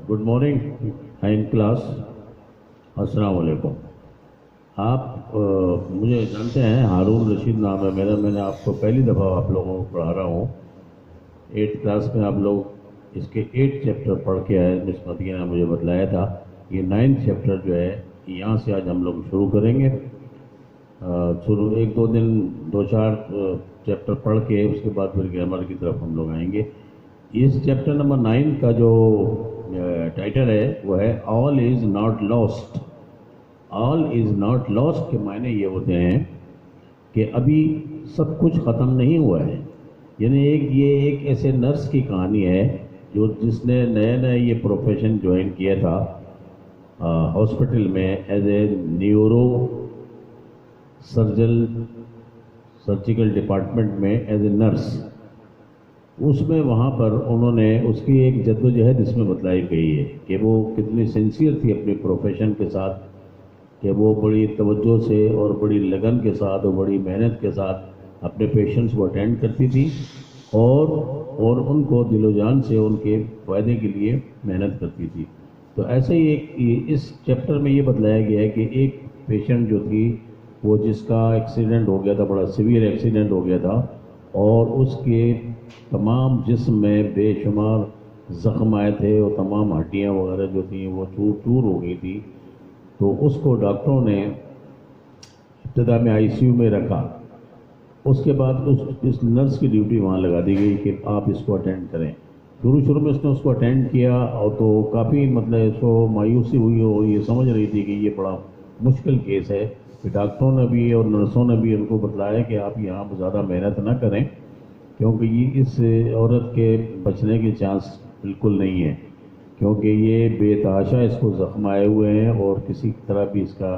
Good morning in class. अस्सलाम वालेकुम। आप मुझे जानते हैं, हारून रशीद नाम है मेरा। मैंने आपको पहली दफ़ा आप लोगों को पढ़ा रहा हूँ। 8th क्लास में आप लोग इसके 8 चैप्टर पढ़ के आए। मिस मतिया ने मुझे बतलाया था। ये 9th चैप्टर जो है यहाँ से आज हम लोग शुरू करेंगे। शुरू 1-2 दिन 2-4 चैप्टर पढ़ के उसके बाद फिर ग्रामर की तरफ हम लोग आएंगे। इस चैप्टर नंबर 9 का जो टाइटल है वो है all is not lost. All is not lost के मायने ये होते हैं कि अभी सब कुछ ख़त्म नहीं हुआ है। यानी ये एक ऐसे नर्स की कहानी है जो जिसने नया नया ये प्रोफेशन ज्वाइन किया था हॉस्पिटल में as a neuro surgical department में एज ए नर्स। उसमें वहाँ पर उन्होंने उसकी एक जद्दोजहद इसमें बतलाई गई है कि वो कितनी सिंसियर थी अपने प्रोफेशन के साथ, कि वो बड़ी तवज्जो से और बड़ी लगन के साथ और बड़ी मेहनत के साथ अपने पेशेंट्स को अटेंड करती थी और उनको दिलो जान से उनके फ़ायदे के लिए मेहनत करती थी। तो ऐसे ही एक इस चैप्टर में ये बतलाया गया है कि एक पेशेंट जो थी वो जिसका एक्सीडेंट हो गया था, बड़ा सीवियर एक्सीडेंट हो गया था और उसके तमाम जिस्म में बेशुमार ज़ख्म आए थे और तमाम हड्डियाँ वगैरह जो थी वो चूर चूर हो गई थी। तो उसको डॉक्टरों ने इब्तिदा में आईसीयू में रखा। उसके बाद इस नर्स की ड्यूटी वहाँ लगा दी गई कि आप इसको अटेंड करें। शुरू में उसने उसको अटेंड किया और तो काफ़ी मतलब इसको मायूसी हुई और ये समझ रही थी कि ये बड़ा मुश्किल केस है। कि डॉक्टरों ने भी और नर्सों ने भी उनको बतलाया कि आप यहाँ पर ज़्यादा मेहनत ना करें क्योंकि ये इस औरत के बचने के चांस बिल्कुल नहीं है, क्योंकि ये बेतहाशा इसको ज़ख्म आए हुए हैं और किसी तरह भी इसका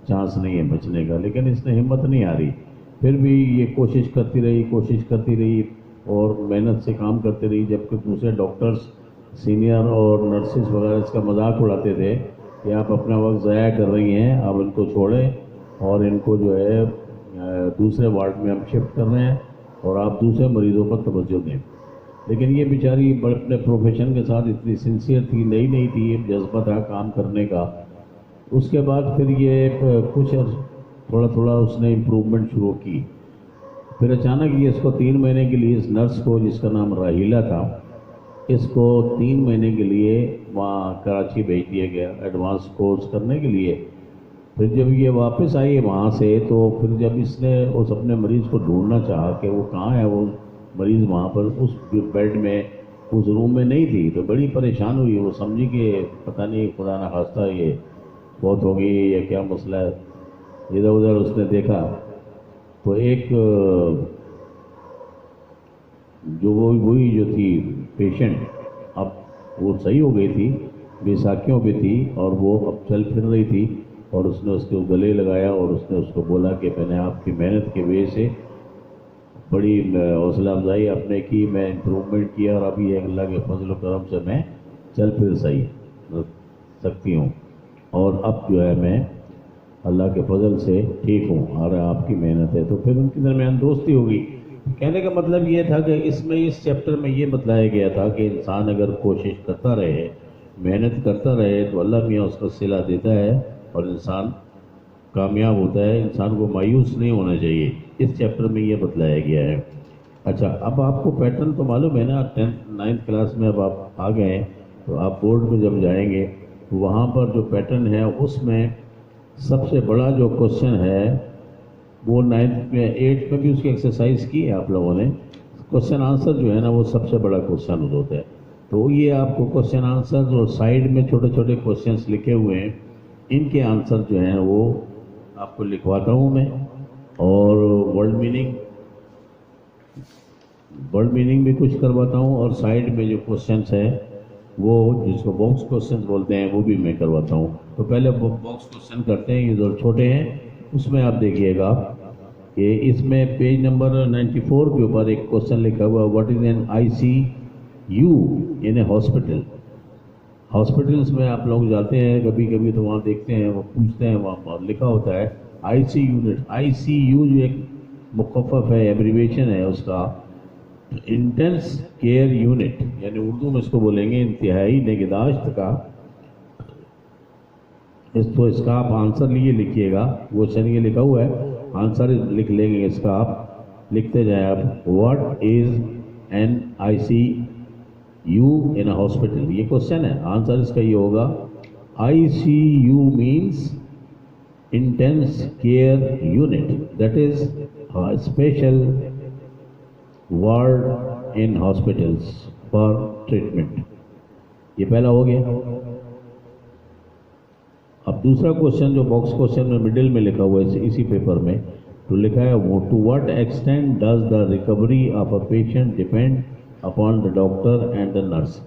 चांस नहीं है बचने का। लेकिन इसने हिम्मत नहीं हारी, फिर भी ये कोशिश करती रही और मेहनत से काम करती रही। जबकि दूसरे डॉक्टर्स सीनियर और नर्सिस वगैरह इसका मजाक उड़ाते थे कि आप अपना वक्त ज़ाया कर रही हैं, आप इनको छोड़ें और इनको जो है दूसरे वार्ड में हम शिफ्ट कर रहे हैं और आप दूसरे मरीज़ों पर तवज्जो दें। लेकिन ये बेचारी अपने प्रोफेशन के साथ इतनी सिंसियर थी, नई थी, जज्बा था काम करने का। उसके बाद फिर ये कुछ थोड़ा उसने इम्प्रूवमेंट शुरू की। फिर अचानक ये इसको 3 महीने के लिए इस नर्स को, जिसका नाम राहिला था, इसको 3 महीने के लिए वहाँ कराची भेज दिया गया एडवांस कोर्स करने के लिए। फिर जब ये वापस आई वहाँ से तो फिर जब इसने उस अपने मरीज़ को ढूंढना चाहा कि वो कहाँ है, वो मरीज़ वहाँ पर उस बेड में उस रूम में नहीं थी, तो बड़ी परेशान हुई। वो समझी कि पता नहीं खुदा ना खास्ता ये बहुत हो गई या क्या मसला है। इधर उधर उसने देखा तो एक जो वही जो थी पेशेंट, अब वो सही हो गई थी, बेसाखियों पे थी और वो अब चल फिर रही थी और उसने उसके गले लगाया और उसने उसको बोला कि मैंने आपकी मेहनत की वजह से बड़ी हौसला अफजाई आपने की, मैं इम्प्रूवमेंट किया और अभी अल्लाह के फजल करम से मैं चल फिर सही सकती हूँ और अब जो है मैं अल्लाह के फजल से ठीक हूँ और आपकी मेहनत है। तो फिर उनके दरमियान दोस्ती होगी। कहने का मतलब ये था कि इसमें इस चैप्टर में ये बतलाया गया था कि इंसान अगर कोशिश करता रहे, मेहनत करता रहे तो अल्लाह मियाँ उसका सिला देता है और इंसान कामयाब होता है। इंसान को मायूस नहीं होना चाहिए, इस चैप्टर में ये बतलाया गया है। अच्छा, अब आपको पैटर्न तो मालूम है ना, 10th 9th क्लास में अब आप आ गए हैं तो आप बोर्ड में जब जाएंगे तो वहाँ पर जो पैटर्न है उसमें सबसे बड़ा जो क्वेश्चन है वो 9th में 8th में भी उसकी एक्सरसाइज की है आप लोगों ने। क्वेश्चन आंसर जो है ना वो सबसे बड़ा क्वेश्चन होता है। तो ये आपको क्वेश्चन आंसर और साइड में छोटे छोटे क्वेश्चंस लिखे हुए हैं, इनके आंसर जो हैं वो आपको लिखवाता हूँ मैं। और वर्ड मीनिंग भी कुछ करवाता हूँ और साइड में जो क्वेश्चंस हैं वो जिसको बॉक्स क्वेश्चंस बोलते हैं वो भी मैं करवाता हूँ। तो पहले बॉक्स क्वेश्चन करते हैं, ये जो छोटे हैं उसमें आप देखिएगा कि इसमें पेज नंबर 94 के ऊपर एक क्वेश्चन लिखा हुआ, what is an ICU in A hospital. Hospitals में आप लोग जाते हैं कभी कभी तो वहाँ देखते हैं, वो पूछते हैं, वहाँ लिखा होता है IC यूनिट। ICU जो एक मुखफ़फ़ है, एब्रीवेशन है उसका, इंटेंस केयर यूनिट, यानी उर्दू में इसको बोलेंगे इंतहाई निगहदाश्त का। तो इसका आप आंसर लिए लिखिएगा, क्वेश्चन ये लिखा हुआ है, आंसर लिख लेंगे इसका, आप लिखते जाएं आप। What is an ICU in a hospital, ये क्वेश्चन है, आंसर इसका ये होगा ICU means intense care unit, that is special ward in hospitals for treatment. ये पहला हो गया। अब दूसरा क्वेश्चन जो बॉक्स क्वेश्चन में मिडिल में लिखा हुआ है इसी पेपर में, तो लिखा है वो to what extent does the recovery of a patient depend upon the doctor and the nurse.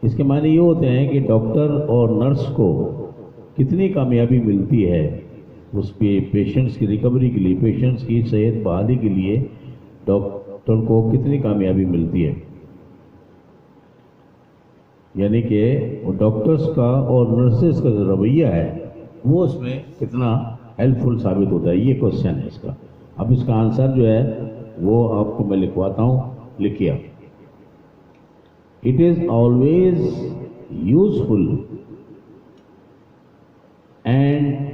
इसके मायने ये होते हैं कि डॉक्टर और नर्स को कितनी कामयाबी मिलती है उसके पेशेंट्स की रिकवरी के लिए, पेशेंट्स की सेहत बहाली के लिए डॉक्टर को कितनी कामयाबी मिलती है, यानी कि डॉक्टर्स का और नर्सेस का जो रवैया है वो उसमें कितना हेल्पफुल साबित होता है, ये क्वेश्चन है इसका। अब इसका आंसर जो है वो आपको मैं लिखवाता हूँ, लिखिए। It is always useful and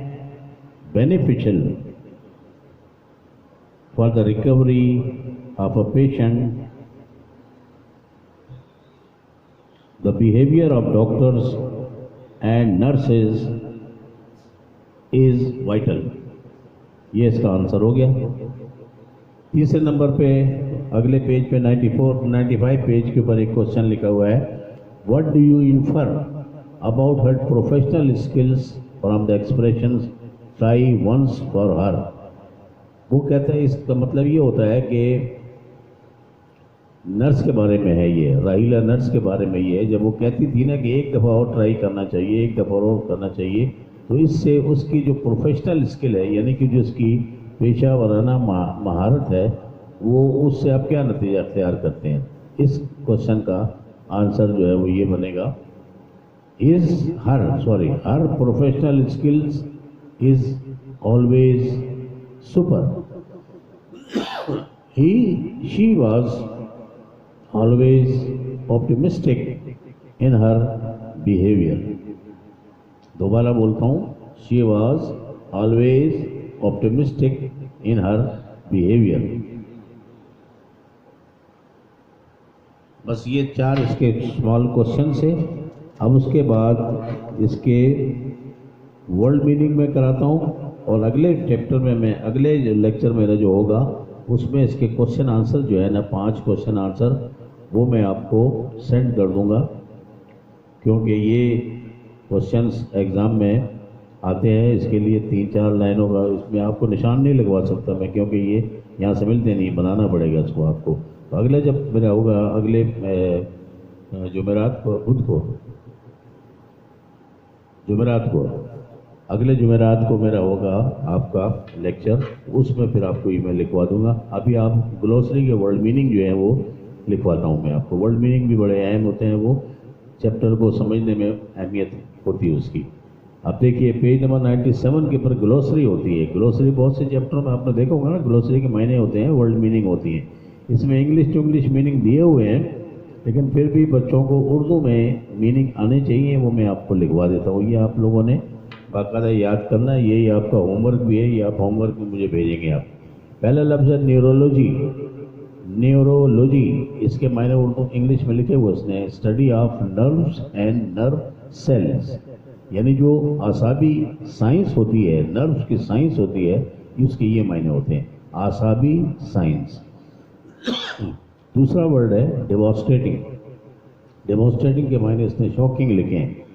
beneficial for the recovery of a patient, the behavior of doctors and nurses is vital। ये इसका आंसर हो गया। तीसरे नंबर पे अगले पेज पे 95 पेज के ऊपर एक क्वेश्चन लिखा हुआ है, what do you infer about her professional skills from the expressions try once for her. वो कहता है इसका मतलब ये होता है कि नर्स के बारे में है, ये राहिला नर्स के बारे में ये है, जब वो कहती थी ना कि एक दफ़ा और ट्राई करना चाहिए, एक दफ़ा और करना चाहिए, तो इससे उसकी जो प्रोफेशनल स्किल है, यानी कि जो उसकी पेशा वाराना महारत है, वो उससे आप क्या नतीजा अख्तियार करते हैं। इस क्वेश्चन का आंसर जो है वो ये बनेगा, हर professional skills is always super। she was always optimistic in her behavior। दोबारा बोलता हूँ, she was always optimistic in her behavior। बस ये 4 इसके स्मॉल क्वेश्चन से। अब उसके बाद इसके वर्ल्ड मीनिंग में कराता हूँ, और अगले चैप्टर में मैं अगले लेक्चर मेरा जो होगा उसमें इसके क्वेश्चन आंसर जो है ना, 5 क्वेश्चन आंसर वो मैं आपको सेंड कर दूंगा, क्योंकि ये क्वेश्चंस एग्ज़ाम में आते हैं। इसके लिए 3-4 लाइनों का इसमें आपको निशान नहीं लगवा सकता मैं, क्योंकि ये यहाँ से मिलते नहीं, बनाना पड़ेगा इसको आपको। तो अगले जब मेरा होगा अगले अगले जुमेरात को मेरा होगा आपका लेक्चर, उसमें फिर आपको ईमेल लिखवा दूंगा। अभी आप ग्लोसरी के वर्ल्ड मीनिंग जो है वो लिखवाता हूँ मैं आपको। वर्ल्ड मीनिंग भी बड़े अहम होते हैं, वो चैप्टर को समझने में अहमियत होती है उसकी। अब देखिए पेज नंबर 97 के ऊपर ग्लोसरी होती है। ग्लोसरी बहुत से चैप्टरों में आपने देखा होगा ना, ग्लोसरी के मायने होते हैं, वर्ल्ड मीनिंग होती है। इसमें इंग्लिश टू इंग्लिश मीनिंग दिए हुए हैं, लेकिन फिर भी बच्चों को उर्दू में मीनिंग आने चाहिए, वो मैं आपको लिखवा देता हूँ। ये आप लोगों ने बाकायदा याद करना है, यही आपका होमवर्क भी है, ये आप होमवर्क में मुझे भेजेंगे आप। पहला लफ्ज़ है न्यूरोलॉजी। न्यूरोलॉजी इसके मायने उर्दू इंग्लिश में लिखे हुए उसने, study of nerves and nerve cells, यानी जो आसाबी साइंस होती है, नर्व्स की साइंस होती है, उसके ये मायने होते हैं, आसाबी साइंस। दूसरा वर्ड है डेमोस्ट्रेटिंग। डेमोस्ट्रेटिंग के मायने इसने शॉकिंग लिखे हैं।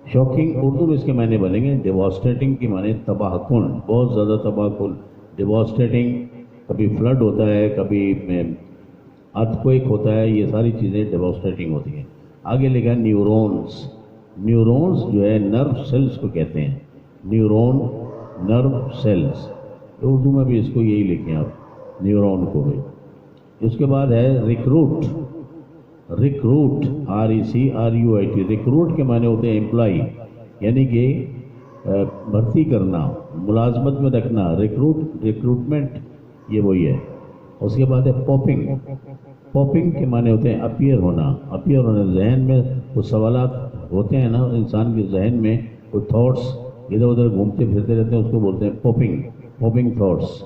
शॉकिंग उर्दू में इसके मायने बनेंगे डेमोस्ट्रेटिंग के मायने तबाहकुन, बहुत ज़्यादा तबाहकुन। डेमोस्ट्रेटिंग कभी फ्लड होता है, कभी अर्थक्वेक होता है, ये सारी चीज़ें डेमोस्ट्रेटिंग होती हैं। आगे लिखा न्यूरॉन्स। न्यूरॉन्स जो है नर्व सेल्स को कहते हैं, न्यूरॉन नर्व सेल्स, उर्दू में भी इसको यही लिखें आप, न्यूरॉन को भी। उसके बाद है रिक्रूट। रिक्रूट RECRUIT, रिक्रूट के माने होते हैं एम्प्लॉई, यानी कि भर्ती करना, मुलाजमत में रखना, रिक्रूटमेंट ये वही है। اس کے بعد ہے پاپنگ. پاپنگ کے معنی ہوتے ہیں اپیئر ہونا. اپیئر ہونا ذہن میں وہ سوالات ہوتے ہیں نا انسان کے ذہن میں، وہ تھاٹس ادھر ادھر گھومتے پھرتے رہتے ہیں، اس کو بولتے ہیں پاپنگ. پاپنگ تھاٹس،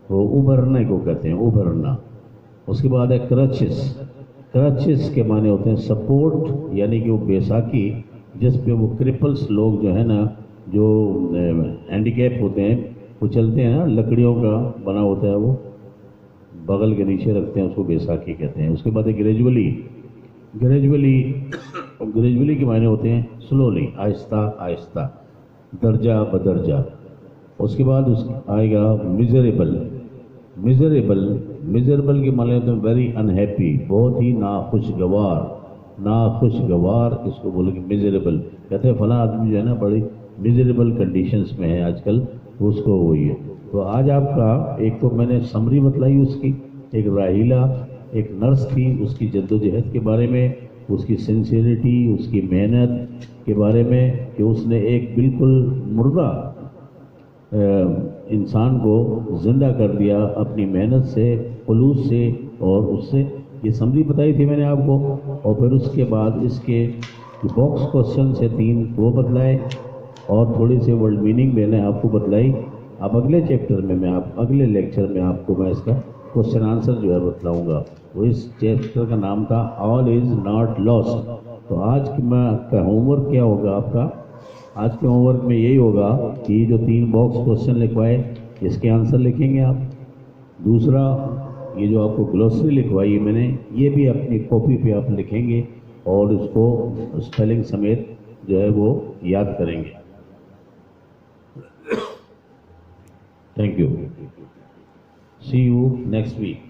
وہ ابھرنے کو کہتے ہیں، ابھرنا. اس کے بعد ہے کرچز. کرچز کے معنی ہوتے ہیں سپورٹ، یعنی کہ وہ بیساکھی جس پہ وہ کرپلس لوگ جو ہے نا، جو ہینڈیکیپ ہوتے ہیں، وہ چلتے ہیں نا، لکڑیوں کا بنا ہوتا ہے، وہ بغل کے نیچے رکھتے ہیں، اس کو بیساکھی کہتے ہیں. اس کے بعد ہے گریجولی. گریجولی کے معنی ہوتے ہیں سلولی، آہستہ آہستہ، درجہ بدرجہ. اس کے بعد آئے گا میزریبل. میزریبل کے معنی ہوتے ہیں ویری انہیپی، بہت ہی ناخوشگوار. ناخوشگوار اس کو بولیں گے میزریبل. کہتے ہیں فلاں آدمی جو ہے نا بڑی میزریبل کنڈیشنز میں ہے آج کل، اس کو وہی ہے. تو آج آپ کا ایک تو میں نے سمری بتلائی اس کی، ایک راحیلہ ایک نرس تھی، اس کی جد و جہد کے بارے میں، اس کی سنسیئرٹی، اس کی محنت کے بارے میں، کہ اس نے ایک بالکل مردہ انسان کو زندہ کر دیا اپنی محنت سے، خلوص سے، اور اس سے یہ سمری بتائی تھی میں نے آپ کو. اور پھر اس کے بعد اس کے باکس کوشچن سے 3 وہ بتلائے، اور تھوڑی سی ورلڈ میننگ میں نے آپ کو بتلائی. اب اگلے چیپٹر میں اگلے لیکچر میں آپ کو میں اس کا کوشچن آنسر جو ہے بتلاؤں گا. وہ اس چیپٹر کا نام تھا آل از ناٹ لاسٹ. تو آج کا ہوم ورک کیا ہوگا آپ کا؟ آج کے ہوم ورک میں یہی ہوگا کہ یہ جو 3 باکس کوشچن لکھوائے اس کے آنسر لکھیں گے آپ. دوسرا یہ جو آپ کو گلوسری لکھوائی ہے میں نے، یہ بھی اپنی کاپی پہ آپ لکھیں گے اور اس کو اسپیلنگ سمیت جو ہے وہ یاد کریں گے. Thank you. See you next week.